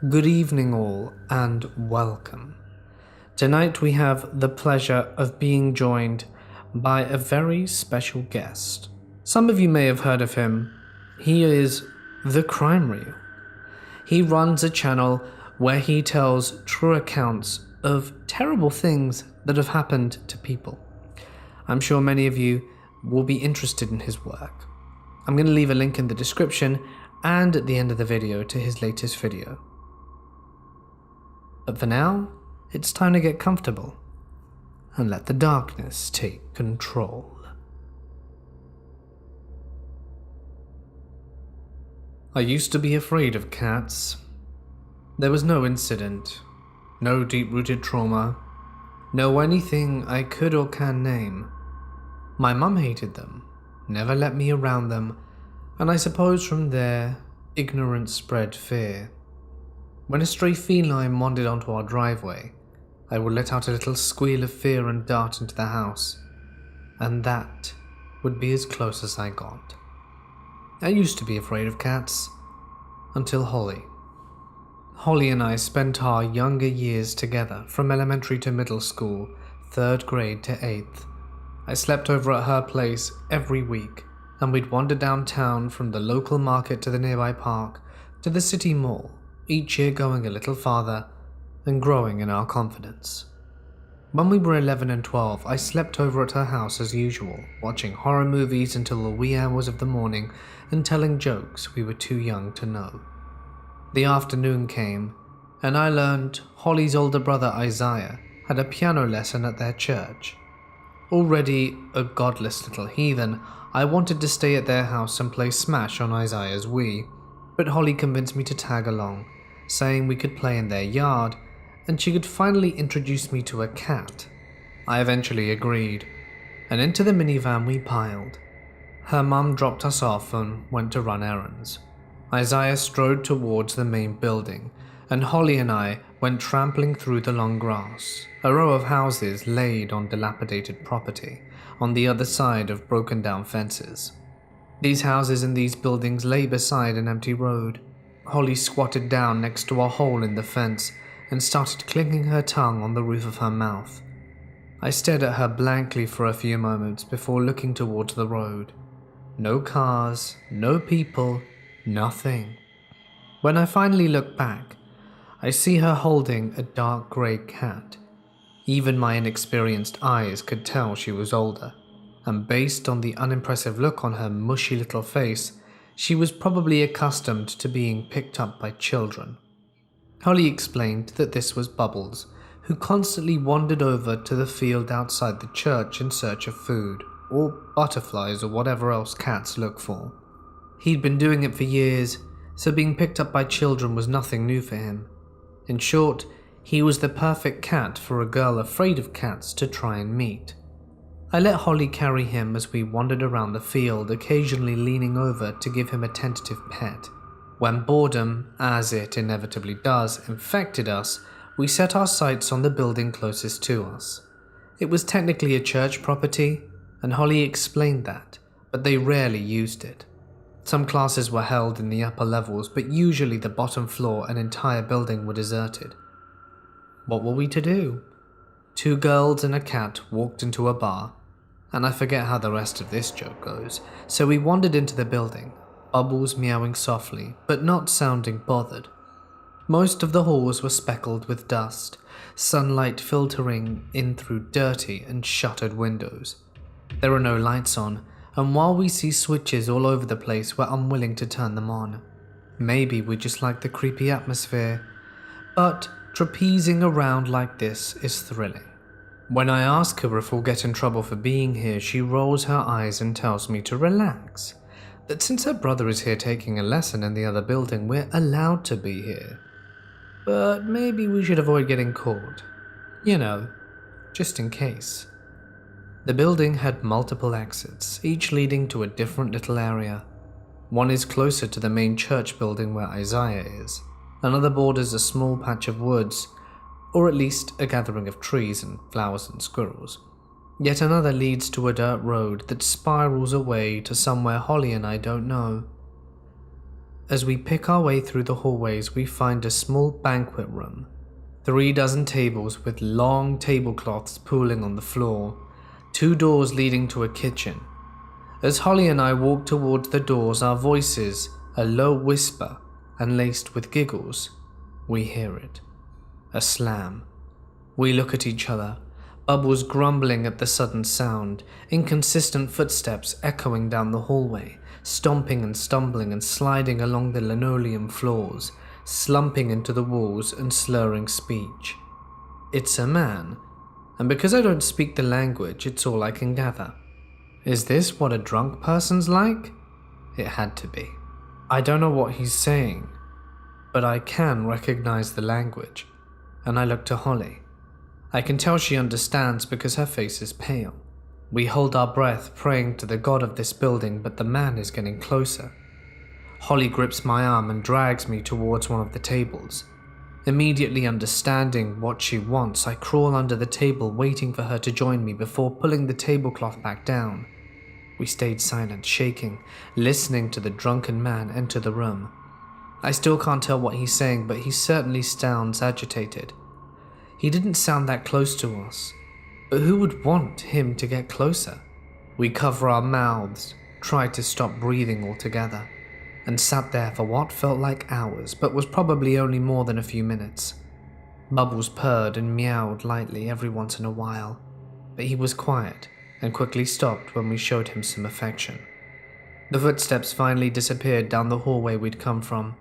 Good evening, all, and welcome. Tonight we have the pleasure of being joined by a very special guest. Some of you may have heard of him. He is The Crime Reel. He runs a channel where he tells true accounts of terrible things that have happened to people. I'm sure many of you will be interested in his work. I'm going to leave a link in the description and at the end of the video to his latest video. But for now, it's time to get comfortable and let the darkness take control. I used to be afraid of cats. There was no incident, no deep-rooted trauma, no anything I could or can name. My mum hated them, never let me around them, and I suppose from there, ignorance spread fear. When a stray feline wandered onto our driveway, I would let out a little squeal of fear and dart into the house, and that would be as close as I got. I used to be afraid of cats, until Holly. Holly and I spent our younger years together from elementary to middle school, 3rd grade to 8th. I slept over at her place every week, and we'd wander downtown from the local market to the nearby park to the city mall, each year going a little farther and growing in our confidence. When we were 11 and 12, I slept over at her house as usual, watching horror movies until the wee hours of the morning and telling jokes we were too young to know. The afternoon came, and I learned Holly's older brother Isaiah had a piano lesson at their church. Already a godless little heathen, I wanted to stay at their house and play Smash on Isaiah's Wii, but Holly convinced me to tag along, saying we could play in their yard, and she could finally introduce me to a cat. I eventually agreed, and into the minivan we piled. Her mum dropped us off and went to run errands. Isaiah strode towards the main building, and Holly and I went trampling through the long grass, a row of houses laid on dilapidated property, on the other side of broken down fences. These houses and these buildings lay beside an empty road. Holly squatted down next to a hole in the fence and started clicking her tongue on the roof of her mouth. I stared at her blankly for a few moments before looking towards the road. No cars, no people, nothing. When I finally looked back, I see her holding a dark grey cat. Even my inexperienced eyes could tell she was older, and based on the unimpressive look on her mushy little face, she was probably accustomed to being picked up by children. Holly explained that this was Bubbles, who constantly wandered over to the field outside the church in search of food, or butterflies or whatever else cats look for. He'd been doing it for years, so being picked up by children was nothing new for him. In short, he was the perfect cat for a girl afraid of cats to try and meet. I let Holly carry him as we wandered around the field, occasionally leaning over to give him a tentative pet. When boredom, as it inevitably does, infected us, we set our sights on the building closest to us. It was technically a church property, and Holly explained that, but they rarely used it. Some classes were held in the upper levels, but usually the bottom floor and entire building were deserted. What were we to do? 2 girls and a cat walked into a bar, and I forget how the rest of this joke goes, so we wandered into the building, Bubbles meowing softly, but not sounding bothered. Most of the halls were speckled with dust, sunlight filtering in through dirty and shuttered windows. There are no lights on, and while we see switches all over the place, we're unwilling to turn them on. Maybe we just like the creepy atmosphere, but trapezing around like this is thrilling. When I ask her if we'll get in trouble for being here, she rolls her eyes and tells me to relax, that since her brother is here taking a lesson in the other building, we're allowed to be here. But maybe we should avoid getting caught. You know, just in case. The building had multiple exits, each leading to a different little area. One is closer to the main church building where Isaiah is. Another borders a small patch of woods, or at least a gathering of trees and flowers and squirrels. Yet another leads to a dirt road that spirals away to somewhere Holly and I don't know. As we pick our way through the hallways, we find a small banquet room. 36 tables with long tablecloths pooling on the floor, 2 doors leading to a kitchen. As Holly and I walk towards the doors, our voices, a low whisper and laced with giggles, we hear it. A slam. We look at each other, Bubbles grumbling at the sudden sound, inconsistent footsteps echoing down the hallway, stomping and stumbling and sliding along the linoleum floors, slumping into the walls and slurring speech. It's a man, and because I don't speak the language, it's all I can gather. Is this what a drunk person's like? It had to be. I don't know what he's saying, but I can recognize the language, and I look to Holly. I can tell she understands because her face is pale. We hold our breath, praying to the god of this building, but the man is getting closer. Holly grips my arm and drags me towards one of the tables. Immediately understanding what she wants, I crawl under the table, waiting for her to join me before pulling the tablecloth back down. We stayed silent, shaking, listening to the drunken man enter the room. I still can't tell what he's saying, but he certainly sounds agitated. He didn't sound that close to us, but who would want him to get closer? We cover our mouths, tried to stop breathing altogether, and sat there for what felt like hours, but was probably only more than a few minutes. Bubbles purred and meowed lightly every once in a while, but he was quiet and quickly stopped when we showed him some affection. The footsteps finally disappeared down the hallway we'd come from.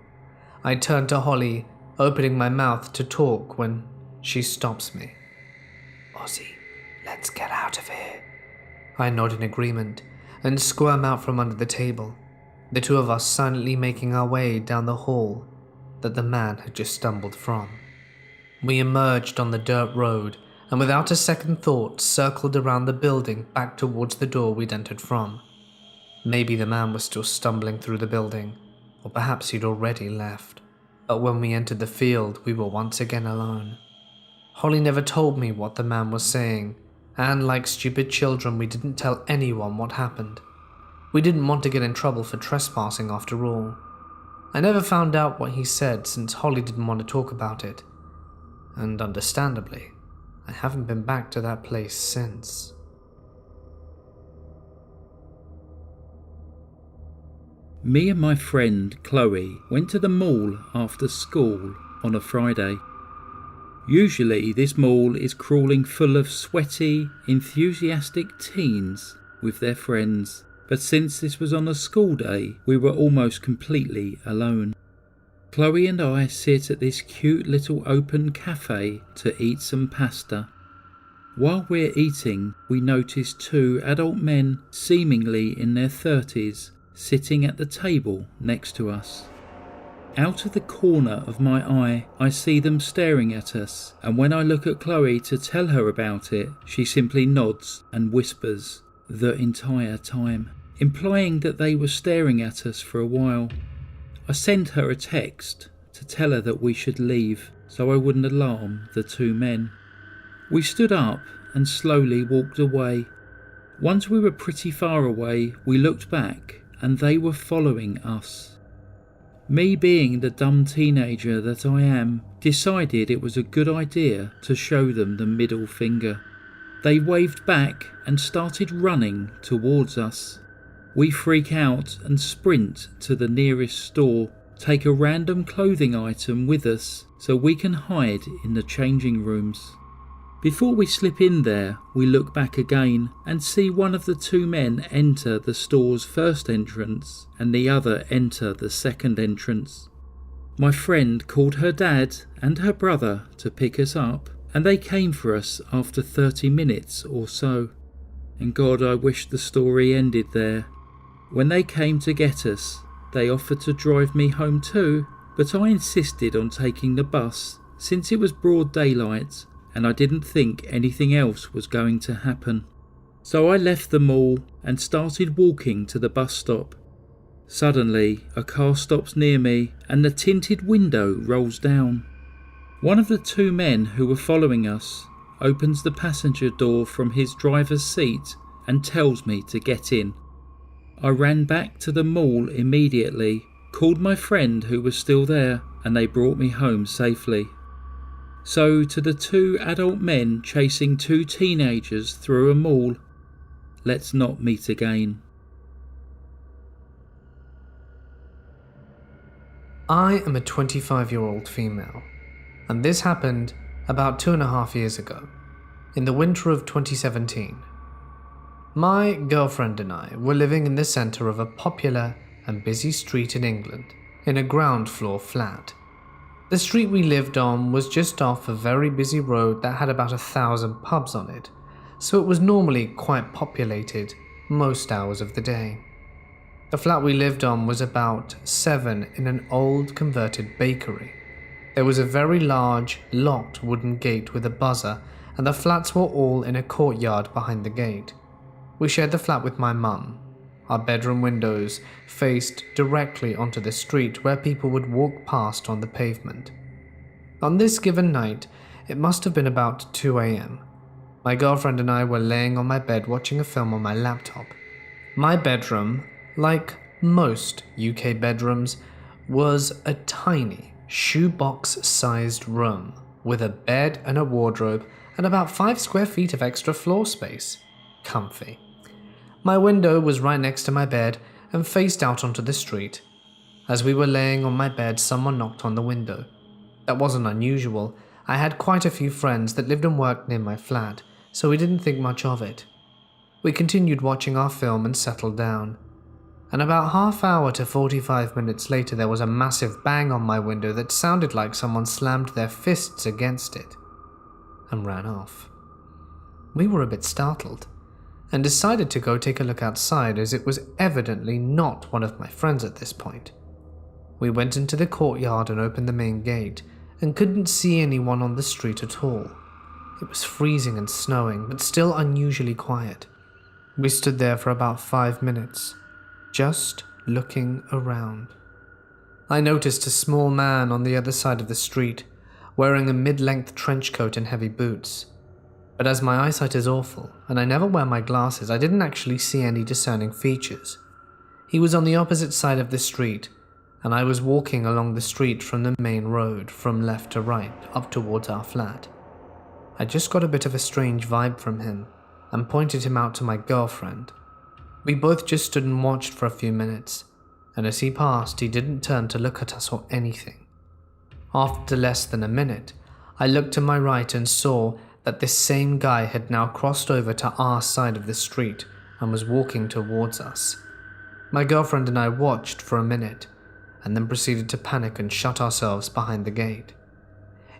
I turned to Holly, opening my mouth to talk when she stops me. "Ozzy, let's get out of here." I nod in agreement and squirm out from under the table, the two of us silently making our way down the hall that the man had just stumbled from. We emerged on the dirt road and without a second thought circled around the building back towards the door we'd entered from. Maybe the man was still stumbling through the building, or perhaps he'd already left. But when we entered the field, we were once again alone. Holly never told me what the man was saying, and like stupid children, we didn't tell anyone what happened. We didn't want to get in trouble for trespassing after all. I never found out what he said since Holly didn't want to talk about it, and understandably, I haven't been back to that place since. Me and my friend Chloe went to the mall after school on a Friday. Usually this mall is crawling full of sweaty, enthusiastic teens with their friends, but since this was on a school day, we were almost completely alone. Chloe and I sit at this cute little open cafe to eat some pasta. While we're eating, we notice 2 adult men, seemingly in their 30s, sitting at the table next to us. Out of the corner of my eye, I see them staring at us, and when I look at Chloe to tell her about it, she simply nods and whispers the entire time, implying that they were staring at us for a while. I sent her a text to tell her that we should leave, so I wouldn't alarm the 2 men. We stood up and slowly walked away. Once we were pretty far away, we looked back, and they were following us. Me, being the dumb teenager that I am, decided it was a good idea to show them the middle finger. They waved back and started running towards us. We freak out and sprint to the nearest store, take a random clothing item with us so we can hide in the changing rooms. Before we slip in there, we look back again and see one of the 2 men enter the store's first entrance and the other enter the second entrance. My friend called her dad and her brother to pick us up, and they came for us after 30 minutes or so. And God, I wish the story ended there. When they came to get us, they offered to drive me home too, but I insisted on taking the bus since it was broad daylight and I didn't think anything else was going to happen. So I left the mall and started walking to the bus stop. Suddenly, a car stops near me and the tinted window rolls down. One of the 2 men who were following us opens the passenger door from his driver's seat and tells me to get in. I ran back to the mall immediately, called my friend who was still there, and they brought me home safely. So to the two adult men chasing two teenagers through a mall, let's not meet again. I am a 25-year-old female, and this happened about 2.5 years ago, in the winter of 2017. My girlfriend and I were living in the centre of a popular and busy street in England, in a ground floor flat. The street we lived on was just off a very busy road that had about 1,000 pubs on it, so it was normally quite populated most hours of the day. The flat we lived on was about 7 in an old converted bakery. There was a very large, locked wooden gate with a buzzer, and the flats were all in a courtyard behind the gate. We shared the flat with my mum. Our bedroom windows faced directly onto the street where people would walk past on the pavement. On this given night, it must have been about 2 a.m. My girlfriend and I were laying on my bed watching a film on my laptop. My bedroom, like most UK bedrooms, was a tiny, shoebox-sized room with a bed and a wardrobe and about 5 square feet of extra floor space. Comfy. My window was right next to my bed and faced out onto the street. As we were laying on my bed, someone knocked on the window. That wasn't unusual. I had quite a few friends that lived and worked near my flat, so we didn't think much of it. We continued watching our film and settled down. And about half hour to 45 minutes later, there was a massive bang on my window that sounded like someone slammed their fists against it and ran off. We were a bit startled and decided to go take a look outside, as it was evidently not one of my friends at this point. We went into the courtyard and opened the main gate and couldn't see anyone on the street at all. It was freezing and snowing, but still unusually quiet. We stood there for about 5 minutes, just looking around. I noticed a small man on the other side of the street, wearing a mid-length trench coat and heavy boots. But as my eyesight is awful, and I never wear my glasses, I didn't actually see any discerning features. He was on the opposite side of the street, and I was walking along the street from the main road, from left to right, up towards our flat. I just got a bit of a strange vibe from him, and pointed him out to my girlfriend. We both just stood and watched for a few minutes, and as he passed, he didn't turn to look at us or anything. After less than a minute, I looked to my right and saw that this same guy had now crossed over to our side of the street and was walking towards us. My girlfriend and I watched for a minute, and then proceeded to panic and shut ourselves behind the gate.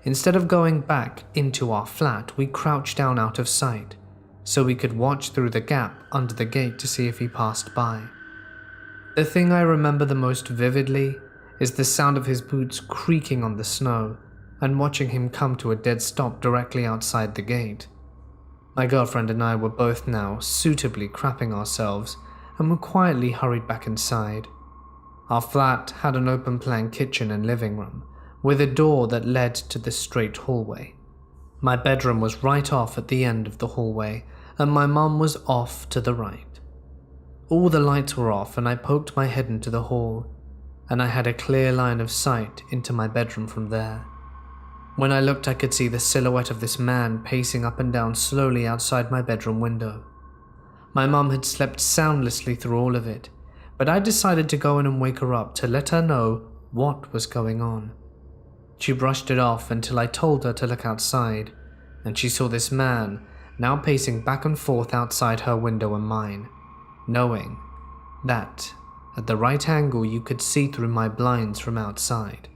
Instead of going back into our flat, we crouched down out of sight, so we could watch through the gap under the gate to see if he passed by. The thing I remember the most vividly is the sound of his boots creaking on the snow, and watching him come to a dead stop directly outside the gate. My girlfriend and I were both now suitably crapping ourselves, and were quietly hurried back inside. Our flat had an open-plan kitchen and living room, with a door that led to the straight hallway. My bedroom was right off at the end of the hallway, and my mum was off to the right. All the lights were off, and I poked my head into the hall, and I had a clear line of sight into my bedroom from there. When I looked, I could see the silhouette of this man pacing up and down slowly outside my bedroom window. My mum had slept soundlessly through all of it, but I decided to go in and wake her up to let her know what was going on. She brushed it off until I told her to look outside, and she saw this man now pacing back and forth outside her window and mine, knowing that at the right angle you could see through my blinds from outside.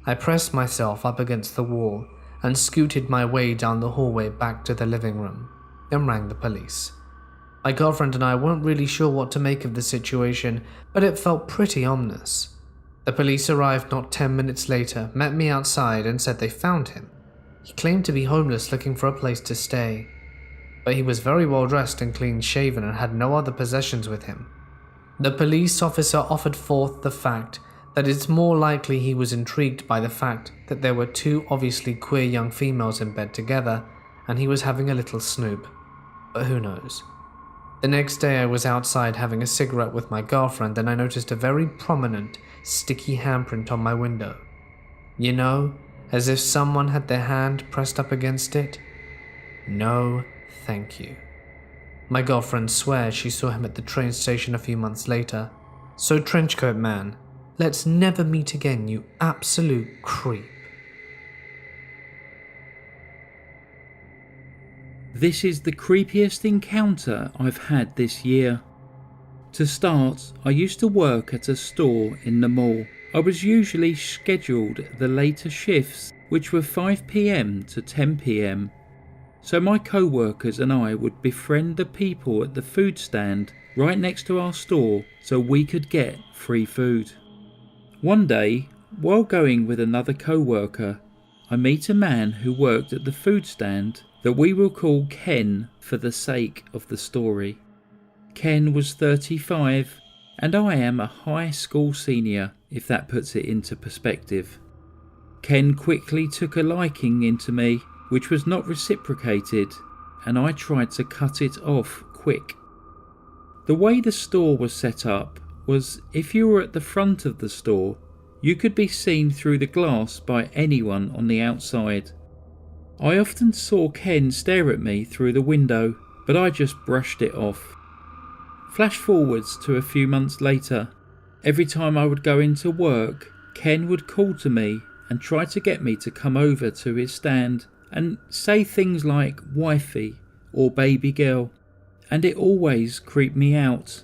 I pressed myself up against the wall and scooted my way down the hallway back to the living room, then rang the police. My girlfriend and I weren't really sure what to make of the situation, but it felt pretty ominous. The police arrived not 10 minutes later, met me outside and said they found him. He claimed to be homeless looking for a place to stay, but he was very well dressed and clean shaven and had no other possessions with him. The police officer offered forth the fact that it's more likely he was intrigued by the fact that there were two obviously queer young females in bed together and he was having a little snoop, but who knows. The next day I was outside having a cigarette with my girlfriend and I noticed a very prominent, sticky handprint on my window. You know, as if someone had their hand pressed up against it. No, thank you. My girlfriend swears she saw him at the train station a few months later. So Trenchcoat Man, let's never meet again, you absolute creep. This is the creepiest encounter I've had this year. To start, I used to work at a store in the mall. I was usually scheduled the later shifts, which were 5 p.m. to 10 p.m. So my co-workers and I would befriend the people at the food stand right next to our store so we could get free food. One day, while going with another co-worker, I meet a man who worked at the food stand that we will call Ken for the sake of the story. Ken was 35 and I am a high school senior, if that puts it into perspective. Ken quickly took a liking into me, which was not reciprocated, and I tried to cut it off quick. The way the store was set up was if you were at the front of the store, you could be seen through the glass by anyone on the outside. I often saw Ken stare at me through the window, but I just brushed it off. Flash forwards to a few months later. Every time I would go into work, Ken would call to me and try to get me to come over to his stand and say things like wifey or baby girl, and it always creeped me out.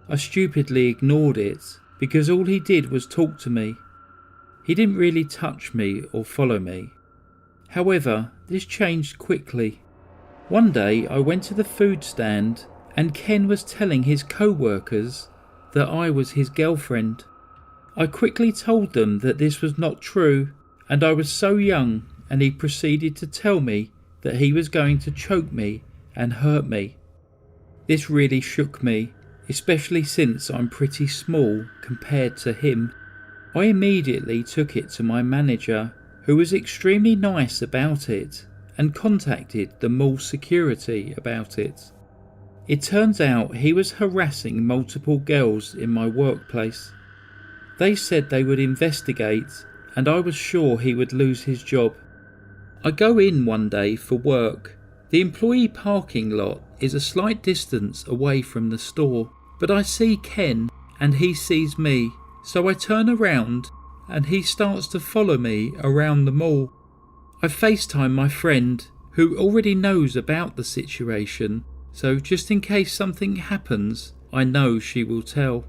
I stupidly ignored it because all he did was talk to me. He didn't really touch me or follow me. However, this changed quickly. One day I went to the food stand and Ken was telling his co-workers that I was his girlfriend. I quickly told them that this was not true and I was so young, and he proceeded to tell me that he was going to choke me and hurt me. This really shook me, especially since I'm pretty small compared to him. I immediately took it to my manager, who was extremely nice about it, and contacted the mall security about it. It turns out he was harassing multiple girls in my workplace. They said they would investigate, and I was sure he would lose his job. I go in one day for work. The employee parking lot is a slight distance away from the store, but I see Ken and he sees me, so I turn around and he starts to follow me around the mall. I FaceTime my friend, who already knows about the situation, so just in case something happens, I know she will tell.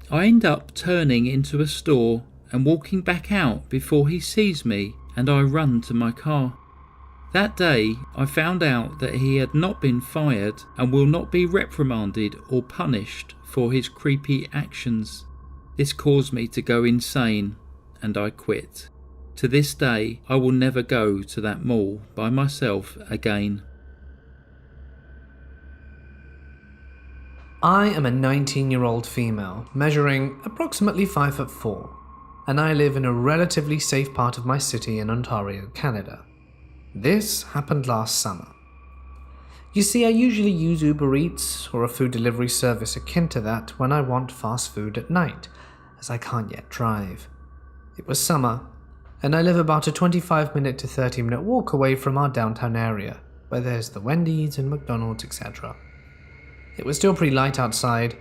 I end up turning into a store and walking back out before he sees me, and I run to my car. That day, I found out that he had not been fired and will not be reprimanded or punished for his creepy actions. This caused me to go insane, and I quit. To this day, I will never go to that mall by myself again. I am a 19-year-old female, measuring approximately 5'4", and I live in a relatively safe part of my city in Ontario, Canada. This happened last summer. You see, I usually use Uber Eats or a food delivery service akin to that when I want fast food at night, as I can't yet drive. It was summer, and I live about a 25-minute to 30-minute walk away from our downtown area, where there's the Wendy's and McDonald's, etc. It was still pretty light outside,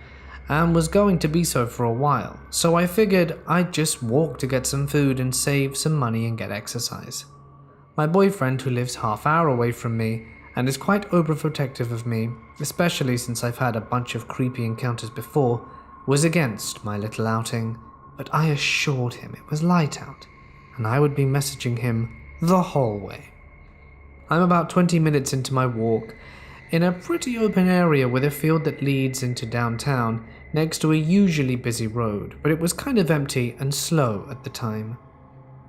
and was going to be so for a while, so I figured I'd just walk to get some food and save some money and get exercise. My boyfriend, who lives half-hour away from me and is quite overprotective of me, especially since I've had a bunch of creepy encounters before, was against my little outing, but I assured him it was light out, and I would be messaging him the whole way. I'm about 20 minutes into my walk, in a pretty open area with a field that leads into downtown, next to a usually busy road, but it was kind of empty and slow at the time.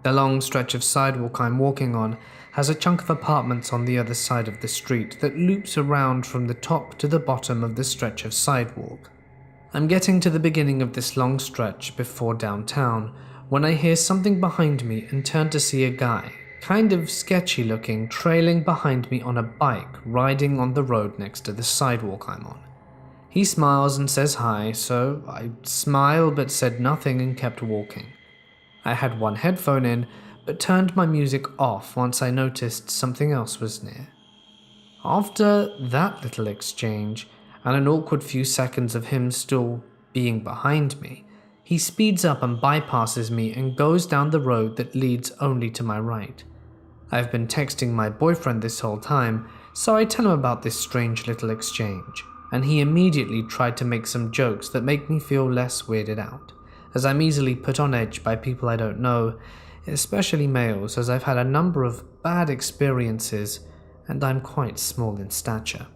The long stretch of sidewalk I'm walking on has a chunk of apartments on the other side of the street that loops around from the top to the bottom of the stretch of sidewalk. I'm getting to the beginning of this long stretch before downtown when I hear something behind me and turn to see a guy, kind of sketchy looking, trailing behind me on a bike, riding on the road next to the sidewalk I'm on. He smiles and says hi, so I smiled but said nothing and kept walking. I had one headphone in, but turned my music off once I noticed something else was near. After that little exchange, and an awkward few seconds of him still being behind me, he speeds up and bypasses me and goes down the road that leads only to my right. I've been texting my boyfriend this whole time, so I tell him about this strange little exchange, and he immediately tried to make some jokes that make me feel less weirded out, as I'm easily put on edge by people I don't know, especially males, as I've had a number of bad experiences and I'm quite small in stature.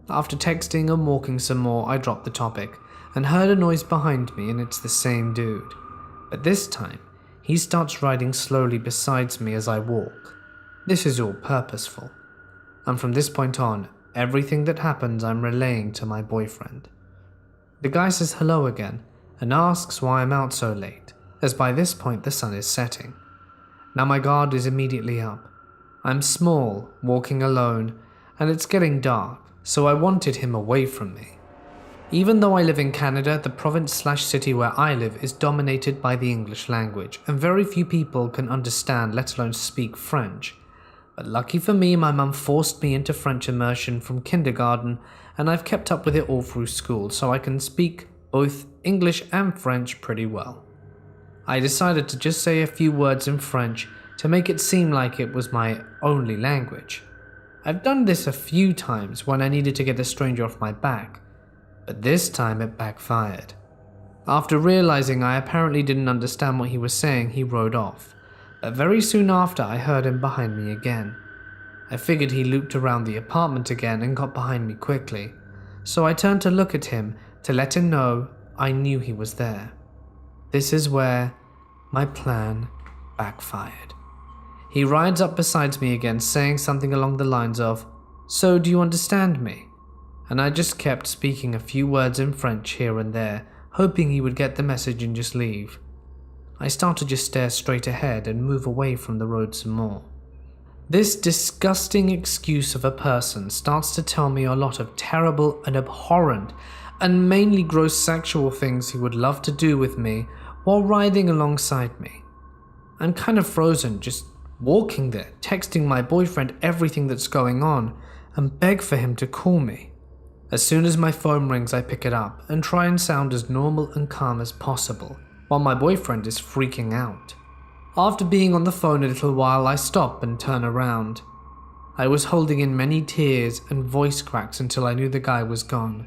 After texting and walking some more, I dropped the topic and heard a noise behind me, and it's the same dude. But this time, he starts riding slowly beside me as I walk. This is all purposeful. And from this point on, everything that happens I'm relaying to my boyfriend. The guy says hello again and asks why I'm out so late, as by this point the sun is setting. Now my guard is immediately up. I'm small, walking alone, and it's getting dark, so I wanted him away from me. Even though I live in Canada, the province/city where I live is dominated by the English language, and very few people can understand, let alone speak French. But lucky for me, my mum forced me into French immersion from kindergarten, and I've kept up with it all through school, so I can speak both English and French pretty well. I decided to just say a few words in French to make it seem like it was my only language. I've done this a few times when I needed to get a stranger off my back, but this time it backfired. After realizing I apparently didn't understand what he was saying, he rode off. But very soon after, I heard him behind me again. I figured he looped around the apartment again and got behind me quickly, so I turned to look at him to let him know I knew he was there. This is where my plan backfired. He rides up beside me again, saying something along the lines of, "So do you understand me?" And I just kept speaking a few words in French here and there, hoping he would get the message and just leave. I start to just stare straight ahead and move away from the road some more. This disgusting excuse of a person starts to tell me a lot of terrible and abhorrent and mainly gross sexual things he would love to do with me while riding alongside me. I'm kind of frozen, just walking there, texting my boyfriend everything that's going on and beg for him to call me. As soon as my phone rings, I pick it up and try and sound as normal and calm as possible, while my boyfriend is freaking out. After being on the phone a little while, I stop and turn around. I was holding in many tears and voice cracks until I knew the guy was gone.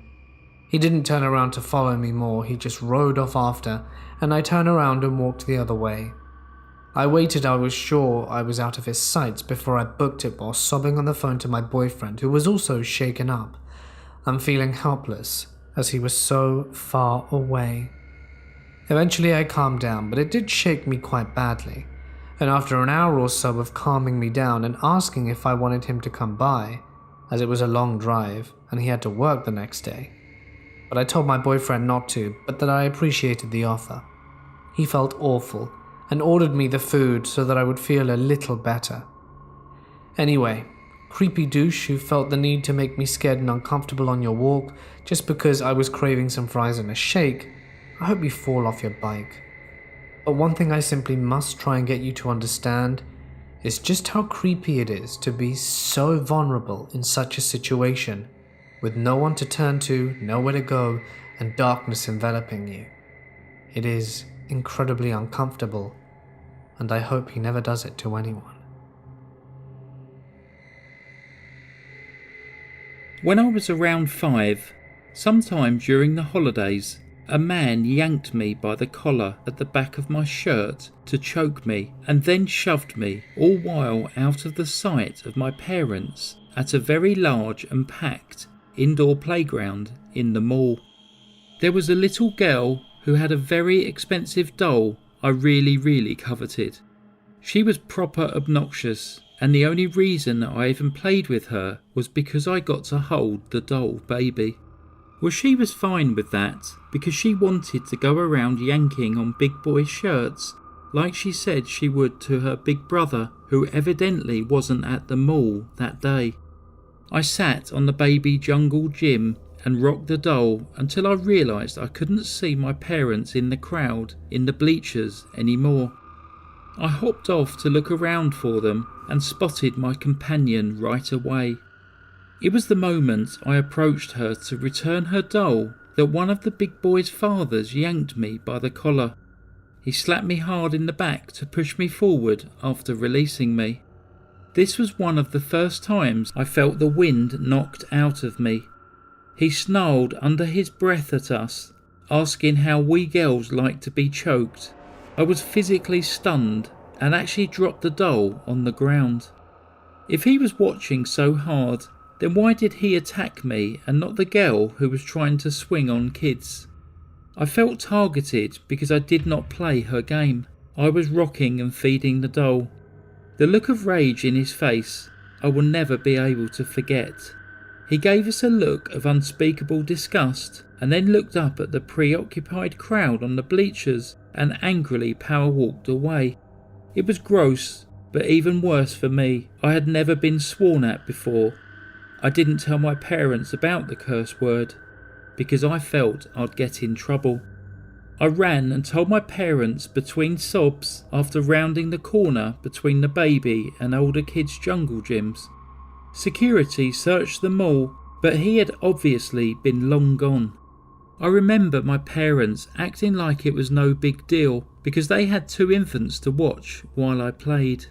He didn't turn around to follow me more, he just rode off after, and I turned around and walked the other way. I waited, I was sure I was out of his sights before I booked it while sobbing on the phone to my boyfriend, who was also shaken up. I'm feeling helpless, as he was so far away. Eventually I calmed down, but it did shake me quite badly, and after an hour or so of calming me down and asking if I wanted him to come by, as it was a long drive and he had to work the next day. But I told my boyfriend not to, but that I appreciated the offer. He felt awful and ordered me the food so that I would feel a little better. Anyway, creepy douche who felt the need to make me scared and uncomfortable on your walk just because I was craving some fries and a shake, I hope you fall off your bike. But one thing I simply must try and get you to understand is just how creepy it is to be so vulnerable in such a situation, with no one to turn to, nowhere to go, and darkness enveloping you. It is incredibly uncomfortable, and I hope he never does it to anyone. When I was around 5, sometime during the holidays, a man yanked me by the collar at the back of my shirt to choke me and then shoved me, all while out of the sight of my parents, at a very large and packed indoor playground in the mall. There was a little girl who had a very expensive doll I really coveted. She was proper obnoxious, and the only reason I even played with her was because I got to hold the doll baby. Well, she was fine with that because she wanted to go around yanking on big boy shirts, like she said she would to her big brother, who evidently wasn't at the mall that day. I sat on the baby jungle gym and rocked the doll until I realised I couldn't see my parents in the crowd in the bleachers anymore. I hopped off to look around for them and spotted my companion right away. It was the moment I approached her to return her doll that one of the big boy's fathers yanked me by the collar. He slapped me hard in the back to push me forward after releasing me. This was one of the first times I felt the wind knocked out of me. He snarled under his breath at us, asking how we girls like to be choked. I was physically stunned and actually dropped the doll on the ground. If he was watching so hard, then why did he attack me and not the girl who was trying to swing on kids? I felt targeted because I did not play her game. I was rocking and feeding the doll. The look of rage in his face I will never be able to forget. He gave us a look of unspeakable disgust and then looked up at the preoccupied crowd on the bleachers and angrily power walked away. It was gross, but even worse for me. I had never been sworn at before. I didn't tell my parents about the curse word because I felt I'd get in trouble. I ran and told my parents between sobs after rounding the corner between the baby and older kids' jungle gyms. Security searched the mall, but he had obviously been long gone. I remember my parents acting like it was no big deal because they had 2 infants to watch while I played.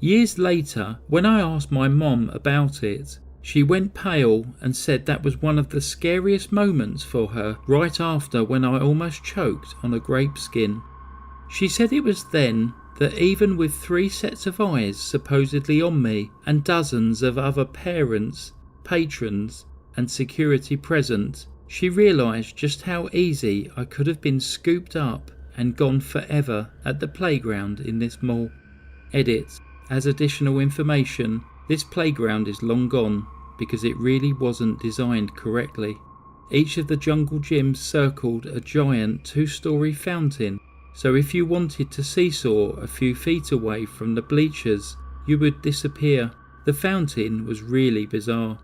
Years later, when I asked my mom about it, she went pale and said that was one of the scariest moments for her right after when I almost choked on a grape skin. She said it was then that even with 3 sets of eyes supposedly on me and dozens of other parents, patrons and security present, she realised just how easy I could have been scooped up and gone forever at the playground in this mall. Edit. As additional information, this playground is long gone because it really wasn't designed correctly. Each of the jungle gyms circled a giant 2-story fountain, so if you wanted to seesaw a few feet away from the bleachers, you would disappear. The fountain was really bizarre.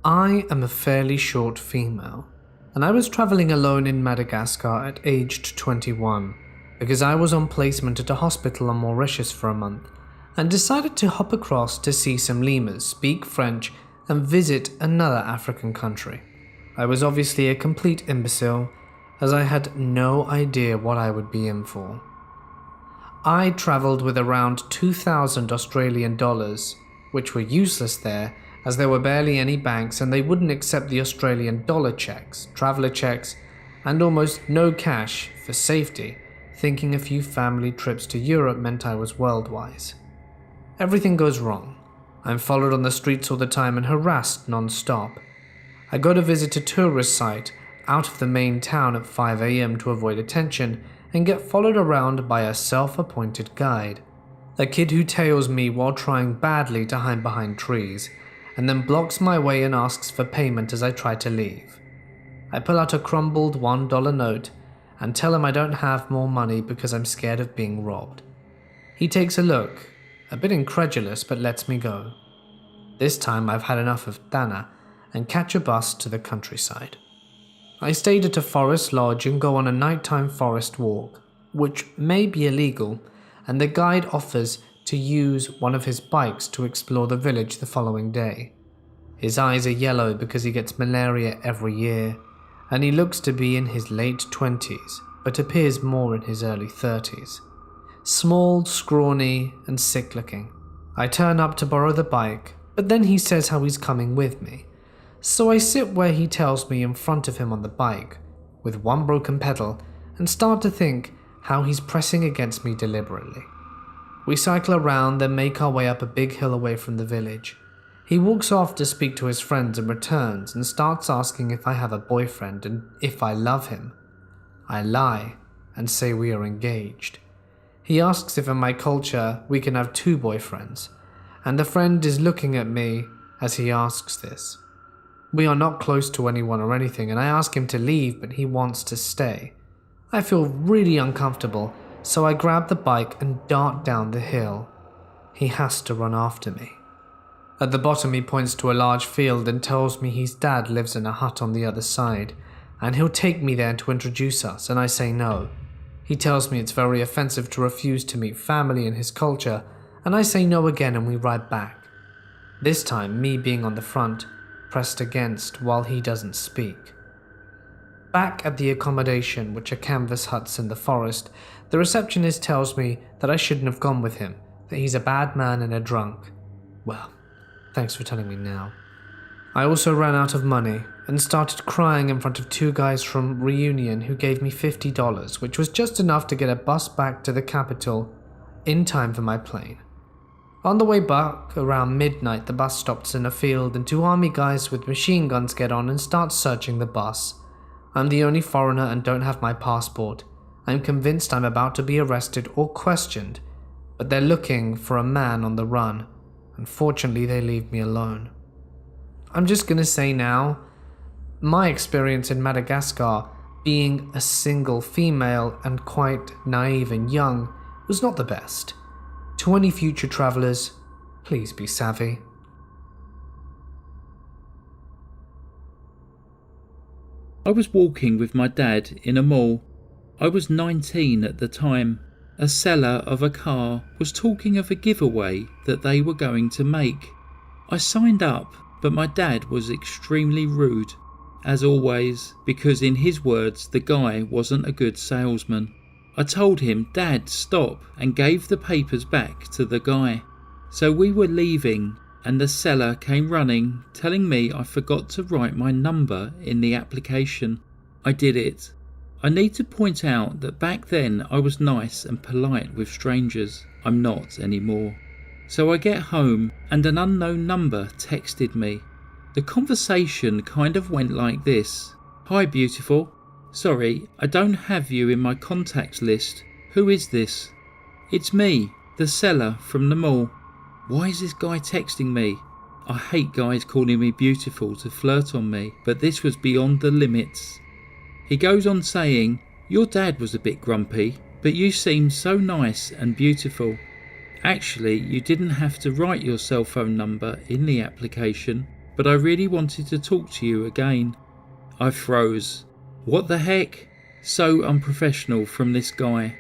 I am a fairly short female, and I was travelling alone in Madagascar at aged 21 because I was on placement at a hospital on Mauritius for a month and decided to hop across to see some lemurs, speak French, and visit another African country. I was obviously a complete imbecile, as I had no idea what I would be in for. I travelled with around 2,000 Australian dollars, which were useless there as there were barely any banks and they wouldn't accept the Australian dollar checks, traveller checks, and almost no cash for safety, thinking a few family trips to Europe meant I was world-wise. Everything goes wrong. I'm followed on the streets all the time and harassed non-stop. I go to visit a tourist site out of the main town at 5 AM to avoid attention and get followed around by a self-appointed guide. A kid who tails me while trying badly to hide behind trees and then blocks my way and asks for payment as I try to leave. I pull out a crumbled $1 note and tell him I don't have more money because I'm scared of being robbed. He takes a look, a bit incredulous, but lets me go. This time I've had enough of Dana and catch a bus to the countryside. I stayed at a forest lodge and go on a nighttime forest walk, which may be illegal, and the guide offers to use one of his bikes to explore the village the following day. His eyes are yellow because he gets malaria every year, and he looks to be in his late 20s, but appears more in his early 30s. Small, scrawny, and sick-looking. I turn up to borrow the bike, but then he says how he's coming with me. So I sit where he tells me in front of him on the bike, with one broken pedal, and start to think how he's pressing against me deliberately. We cycle around, then make our way up a big hill away from the village. He walks off to speak to his friends and returns and starts asking if I have a boyfriend and if I love him. I lie and say we are engaged. He asks if in my culture we can have 2 boyfriends, and the friend is looking at me as he asks this. We are not close to anyone or anything, and I ask him to leave, but he wants to stay. I feel really uncomfortable, so I grab the bike and dart down the hill. He has to run after me. At the bottom, he points to a large field and tells me his dad lives in a hut on the other side, and he'll take me there to introduce us, and I say no. He tells me it's very offensive to refuse to meet family in his culture, and I say no again and we ride back. This time, me being on the front, pressed against while he doesn't speak. Back at the accommodation, which are canvas huts in the forest, the receptionist tells me that I shouldn't have gone with him, that he's a bad man and a drunk. Well, thanks for telling me now. I also ran out of money and started crying in front of two guys from Reunion who gave me $50, which was just enough to get a bus back to the capital in time for my plane. On the way back, around midnight, the bus stops in a field and two army guys with machine guns get on and start searching the bus. I'm the only foreigner and don't have my passport. I'm convinced I'm about to be arrested or questioned, but they're looking for a man on the run. Unfortunately, they leave me alone. I'm just gonna say now, my experience in Madagascar, being a single female and quite naive and young, was not the best. To any future travelers, please be savvy. I was walking with my dad in a mall. I was 19 at the time. A seller of a car was talking of a giveaway that they were going to make. I signed up, but my dad was extremely rude, as always, because in his words the guy wasn't a good salesman. I told him, "Dad, stop," and gave the papers back to the guy. So we were leaving and the seller came running, telling me I forgot to write my number in the application. I did it. I need to point out that back then I was nice and polite with strangers. I'm not anymore. So I get home and an unknown number texted me. The conversation kind of went like this. "Hi, beautiful. Sorry, I don't have you in my contacts list. Who is this?" "It's me, the seller from the mall." Why is this guy texting me? I hate guys calling me beautiful to flirt on me, but this was beyond the limits. He goes on saying, "Your dad was a bit grumpy, but you seem so nice and beautiful. Actually, you didn't have to write your cell phone number in the application, but I really wanted to talk to you again." I froze. What the heck? So unprofessional from this guy.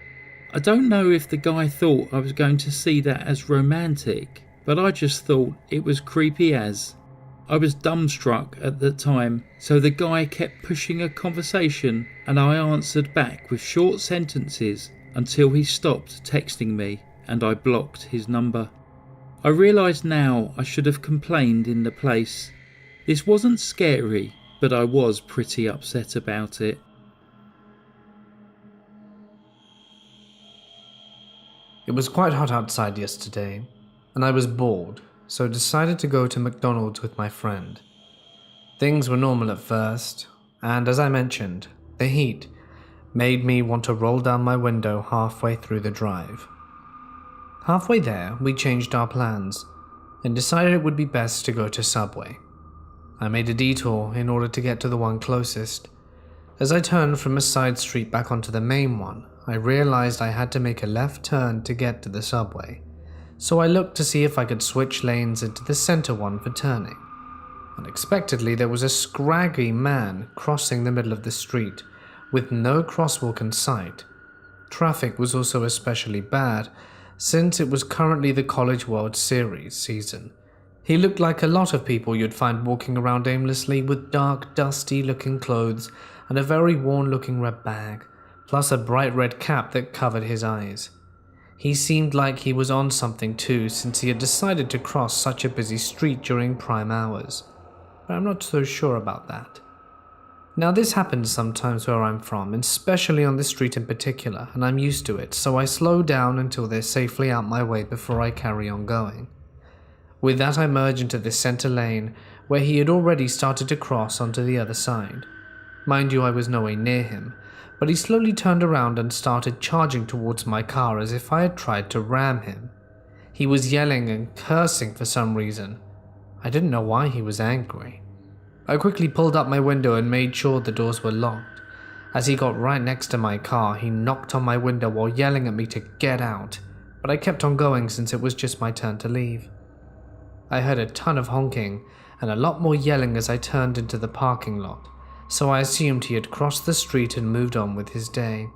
I don't know if the guy thought I was going to see that as romantic, but I just thought it was creepy as. I was dumbstruck at the time, so the guy kept pushing a conversation and I answered back with short sentences until he stopped texting me and I blocked his number. I realise now I should have complained in the place. This wasn't scary, but I was pretty upset about it. It was quite hot outside yesterday, and I was bored, so decided to go to McDonald's with my friend. Things were normal at first, and as I mentioned, the heat made me want to roll down my window halfway through the drive. Halfway there, we changed our plans, and decided it would be best to go to Subway. I made a detour in order to get to the one closest. As I turned from a side street back onto the main one, I realized I had to make a left turn to get to the Subway, so I looked to see if I could switch lanes into the center one for turning. Unexpectedly, there was a scraggy man crossing the middle of the street, with no crosswalk in sight. Traffic was also especially bad, since it was currently the College World Series season. He looked like a lot of people you'd find walking around aimlessly with dark, dusty-looking clothes and a very worn-looking red bag, plus a bright red cap that covered his eyes. He seemed like he was on something too, since he had decided to cross such a busy street during prime hours. But I'm not so sure about that. Now this happens sometimes where I'm from, especially on this street in particular, and I'm used to it, so I slow down until they're safely out my way before I carry on going. With that, I merge into the center lane, where he had already started to cross onto the other side. Mind you, I was nowhere near him, but he slowly turned around and started charging towards my car as if I had tried to ram him. He was yelling and cursing for some reason. I didn't know why he was angry. I quickly pulled up my window and made sure the doors were locked. As he got right next to my car, he knocked on my window while yelling at me to get out, but I kept on going since it was just my turn to leave. I heard a ton of honking and a lot more yelling as I turned into the parking lot, so I assumed he had crossed the street and moved on with his day.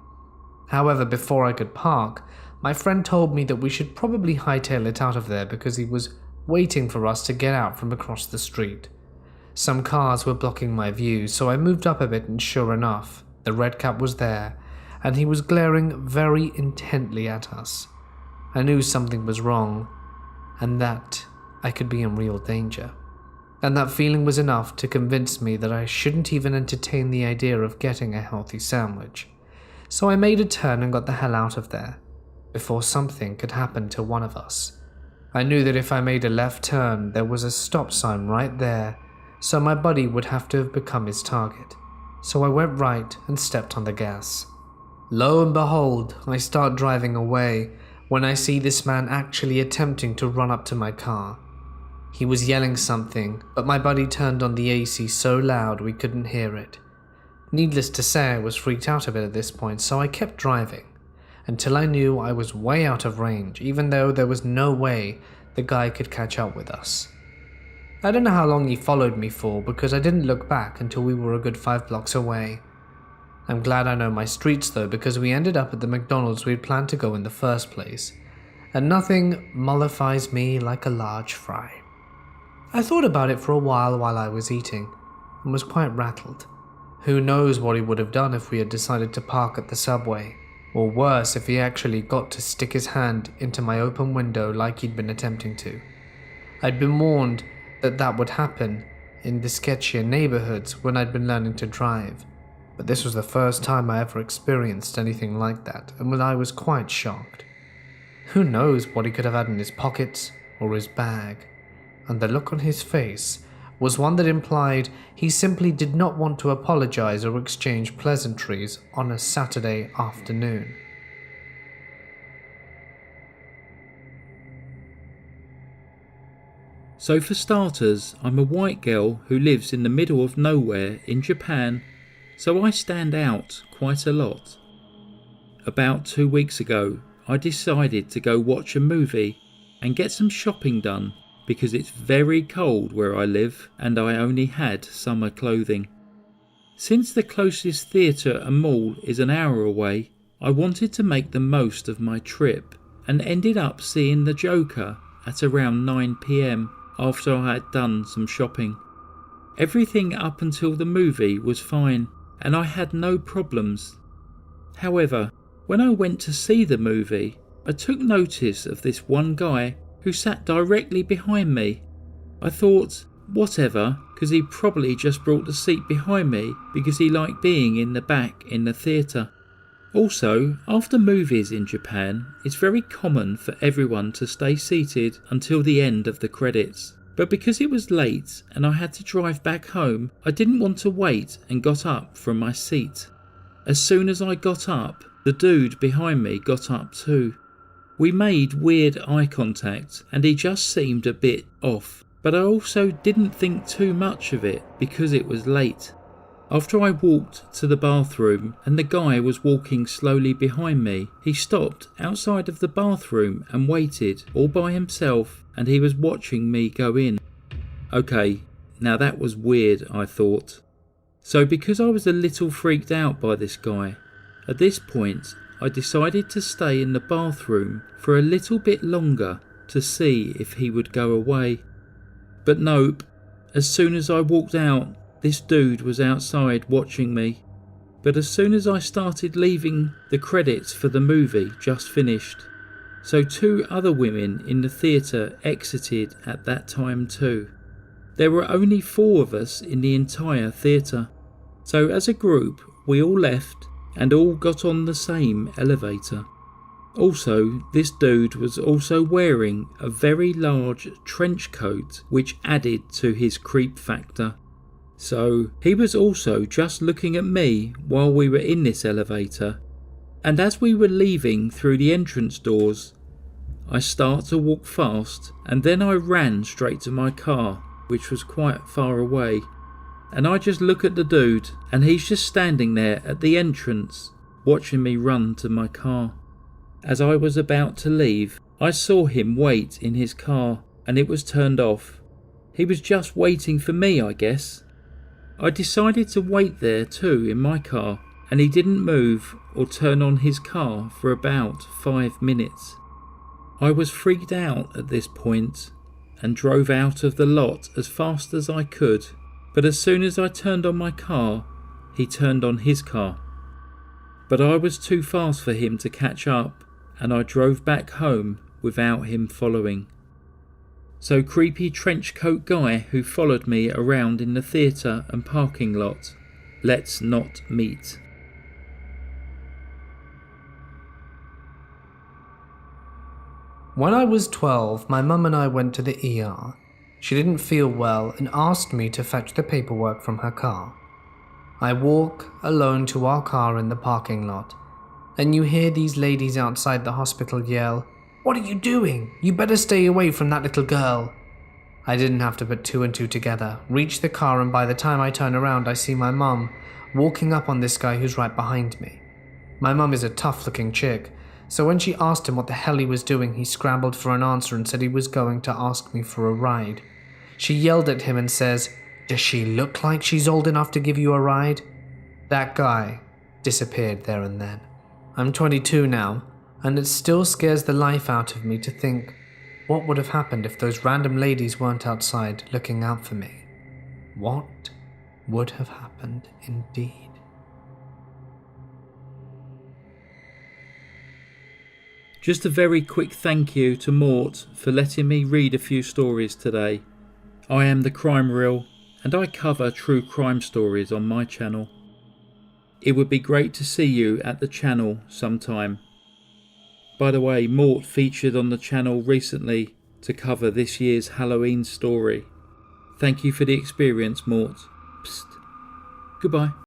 However, before I could park, my friend told me that we should probably hightail it out of there because he was waiting for us to get out from across the street. Some cars were blocking my view, so I moved up a bit and sure enough, the red cap was there, and he was glaring very intently at us. I knew something was wrong, and that I could be in real danger. And that feeling was enough to convince me that I shouldn't even entertain the idea of getting a healthy sandwich. So I made a turn and got the hell out of there, before something could happen to one of us. I knew that if I made a left turn, there was a stop sign right there, so my buddy would have to have become his target. So I went right and stepped on the gas. Lo and behold, I start driving away when I see this man actually attempting to run up to my car. He was yelling something, but my buddy turned on the AC so loud we couldn't hear it. Needless to say, I was freaked out a bit at this point, so I kept driving until I knew I was way out of range, even though there was no way the guy could catch up with us. I don't know how long he followed me for because I didn't look back until we were a good 5 blocks away. I'm glad I know my streets though, because we ended up at the McDonald's we'd planned to go in the first place, and nothing mollifies me like a large fry. I thought about it for a while I was eating, and was quite rattled. Who knows what he would have done if we had decided to park at the Subway, or worse if he actually got to stick his hand into my open window like he'd been attempting to. I'd been warned that would happen in the sketchier neighborhoods when I'd been learning to drive, but this was the first time I ever experienced anything like that, and I was quite shocked. Who knows what he could have had in his pockets or his bag, and the look on his face was one that implied he simply did not want to apologize or exchange pleasantries on a Saturday afternoon. So for starters, I'm a white girl who lives in the middle of nowhere in Japan, so I stand out quite a lot. About 2 weeks ago, I decided to go watch a movie and get some shopping done because it's very cold where I live and I only had summer clothing. Since the closest theatre and mall is an hour away, I wanted to make the most of my trip and ended up seeing The Joker at around 9 PM after I had done some shopping. Everything up until the movie was fine and I had no problems. However, when I went to see the movie, I took notice of this one guy who sat directly behind me. I thought, whatever, because he probably just brought the seat behind me because he liked being in the back in the theatre. Also, after movies in Japan, it's very common for everyone to stay seated until the end of the credits. But because it was late and I had to drive back home, I didn't want to wait and got up from my seat. As soon as I got up, the dude behind me got up too. We made weird eye contact and he just seemed a bit off, but I also didn't think too much of it because it was late. After I walked to the bathroom and the guy was walking slowly behind me, he stopped outside of the bathroom and waited all by himself, and he was watching me go in. Okay, now that was weird, I thought. So because I was a little freaked out by this guy, at this point I decided to stay in the bathroom for a little bit longer to see if he would go away. But nope, as soon as I walked out, this dude was outside watching me. But as soon as I started leaving, the credits for the movie just finished. So 2 other women in the theatre exited at that time too. There were only 4 of us in the entire theatre. So as a group, we all left and all got on the same elevator. Also, this dude was also wearing a very large trench coat which added to his creep factor. So he was also just looking at me while we were in this elevator, and as we were leaving through the entrance doors, I started to walk fast and then I ran straight to my car, which was quite far away. and I just look at the dude, and he's just standing there at the entrance, watching me run to my car. As I was about to leave, I saw him wait in his car, and it was turned off. He was just waiting for me, I guess. I decided to wait there too in my car, and he didn't move or turn on his car for about 5 minutes. I was freaked out at this point and drove out of the lot as fast as I could, but as soon as I turned on my car, he turned on his car. But I was too fast for him to catch up, and I drove back home without him following. So creepy trenchcoat guy who followed me around in the theatre and parking lot, let's not meet. When I was 12, my mum and I went to the ER. She didn't feel well and asked me to fetch the paperwork from her car. I walk alone to our car in the parking lot, and you hear these ladies outside the hospital yell, "What are you doing? You better stay away from that little girl." I didn't have to put two and two together, reach the car, and by the time I turn around I see my mum walking up on this guy who's right behind me. My mum is a tough looking chick, so when she asked him what the hell he was doing, he scrambled for an answer and said he was going to ask me for a ride. She yelled at him and says, "Does she look like she's old enough to give you a ride?" That guy disappeared there and then. I'm 22 now, and it still scares the life out of me to think what would have happened if those random ladies weren't outside looking out for me. What would have happened indeed? Just a very quick thank you to Mort for letting me read a few stories today. I am the Crime Reel, and I cover true crime stories on my channel. It would be great to see you at the channel sometime. By the way, Mort featured on the channel recently to cover this year's Halloween story. Thank you for the experience, Mort. Psst. Goodbye.